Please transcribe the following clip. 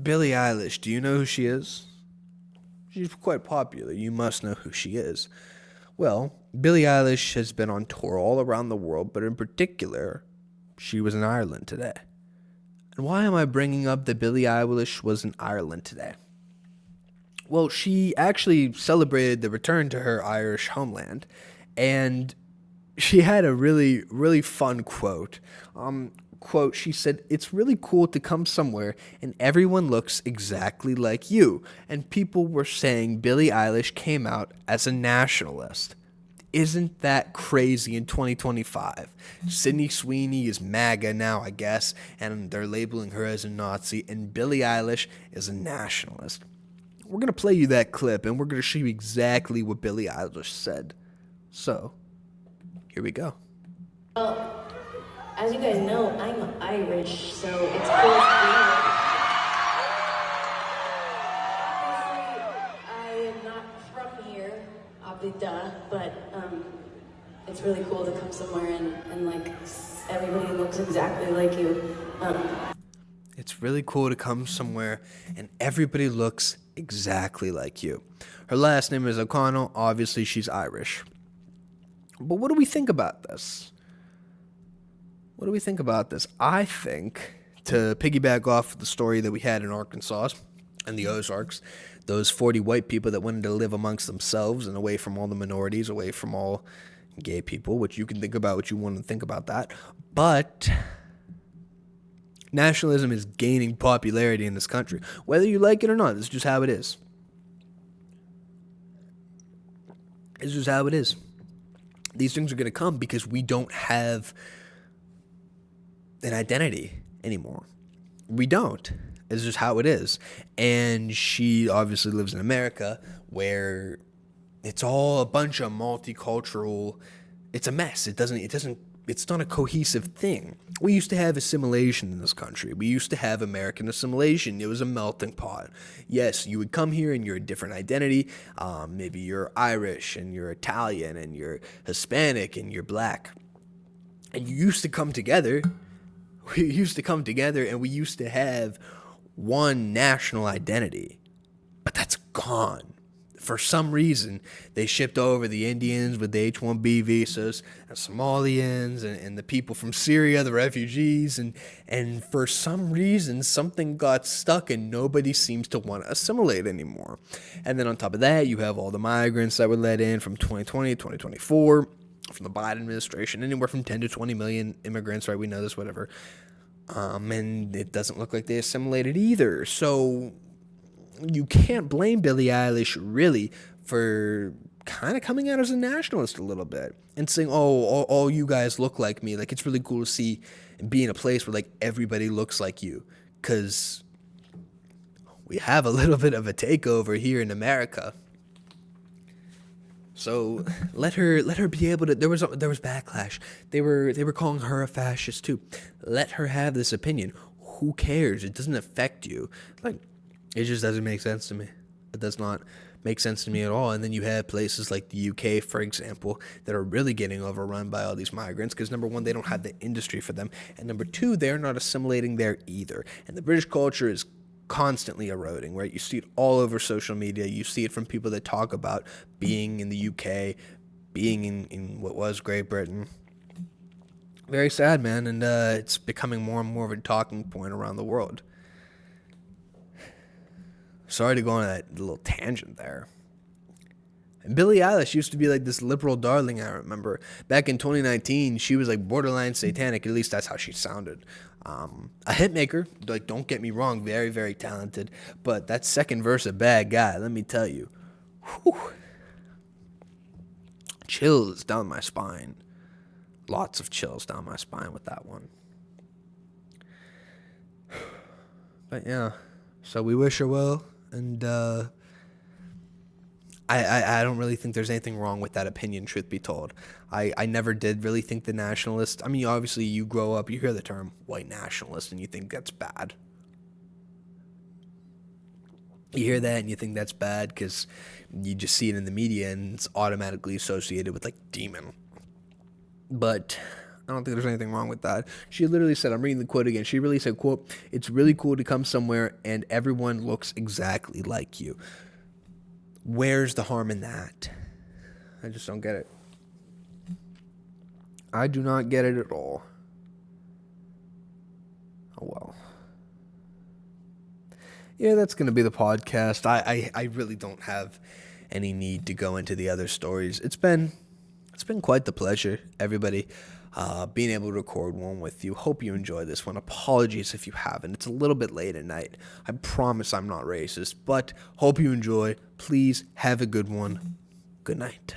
Billie Eilish, do you know who she is? She's quite popular. You must know who she is. Well, Billie Eilish has been on tour all around the world, but in particular, she was in Ireland today. And why am I bringing up that Billie Eilish was in Ireland today? Well, she actually celebrated the return to her Irish homeland, and she had a really, really fun quote. She said, "It's really cool to come somewhere and everyone looks exactly like you." And people were saying Billie Eilish came out as a nationalist. Isn't that crazy in 2025? Sydney Sweeney is MAGA now, I guess, and they're labeling her as a Nazi, and Billie Eilish is a nationalist. We're going to play you that clip, and we're going to show you exactly what Billie Eilish said. So, here we go. Well, as you guys know, I'm Irish, so it's cool to be here. I am not from here, obviously, but it's really cool to come somewhere and like everybody looks exactly like you. It's really cool to come somewhere and everybody looks exactly like you. Her last name is O'Connell. Obviously, she's Irish. But what do we think about this? What do we think about this? I think, to piggyback off the story that we had in Arkansas and the Ozarks, those 40 white people that wanted to live amongst themselves and away from all the minorities, away from all gay people, which you can think about what you want to think about that. But nationalism is gaining popularity in this country. Whether you like it or not, it's just how it is. It's just how it is. These things are going to come because we don't have an identity anymore. We don't. It's just how it is. And she obviously lives in America where it's all a bunch of multicultural. It's a mess. It's not a cohesive thing. We used to have assimilation in this country. We used to have American assimilation. It was a melting pot. Yes, you would come here and you're a different identity. Maybe you're Irish and you're Italian and you're Hispanic and you're black. And you used to come together. We used to come together and we used to have one national identity. But that's gone. For some reason, they shipped over the Indians with the H-1B visas, and Somalians, and the people from Syria, the refugees, and for some reason, something got stuck and nobody seems to want to assimilate anymore. And then on top of that, you have all the migrants that were let in from 2020, 2024, from the Biden administration, anywhere from 10 to 20 million immigrants, right? We know this, whatever. And it doesn't look like they assimilated either. So you can't blame Billie Eilish really for kind of coming out as a nationalist a little bit and saying, "Oh, all you guys look like me." Like, it's really cool to see and be in a place where like everybody looks like you, because we have a little bit of a takeover here in America. So let her be able to. There was backlash. They were calling her a fascist too. Let her have this opinion. Who cares? It doesn't affect you. Like, it just doesn't make sense to me. It does not make sense to me at all. And then you have places like the UK, for example, that are really getting overrun by all these migrants because, number one, they don't have the industry for them. And number two, they're not assimilating there either. And the British culture is constantly eroding, right? You see it all over social media. You see it from people that talk about being in the UK, being in what was Great Britain. Very sad, man. And it's becoming more and more of a talking point around the world. Sorry to go on that little tangent there. And Billie Eilish used to be like this liberal darling, I remember. Back in 2019, she was like borderline satanic. At least that's how she sounded. A hitmaker, like, don't get me wrong, very, very talented. But that second verse, a bad guy, let me tell you. Whew. Chills down my spine. Lots of chills down my spine with that one. But yeah, so we wish her well. And I don't really think there's anything wrong with that opinion, truth be told. I never did really think the nationalist. I mean, obviously, you grow up, you hear the term white nationalist, and you think that's bad. You hear that and you think that's bad because you just see it in the media and it's automatically associated with, like, demon. But I don't think there's anything wrong with that. She literally said, I'm reading the quote again. She really said, quote, "It's really cool to come somewhere and everyone looks exactly like you." Where's the harm in that? I just don't get it. I do not get it at all. Oh, well. Yeah, that's going to be the podcast. I really don't have any need to go into the other stories. It's been quite the pleasure, everybody, being able to record one with you. Hope you enjoyed this one. Apologies if you haven't. It's a little bit late at night. I promise I'm not racist, but hope you enjoy. Please have a good one. Good night.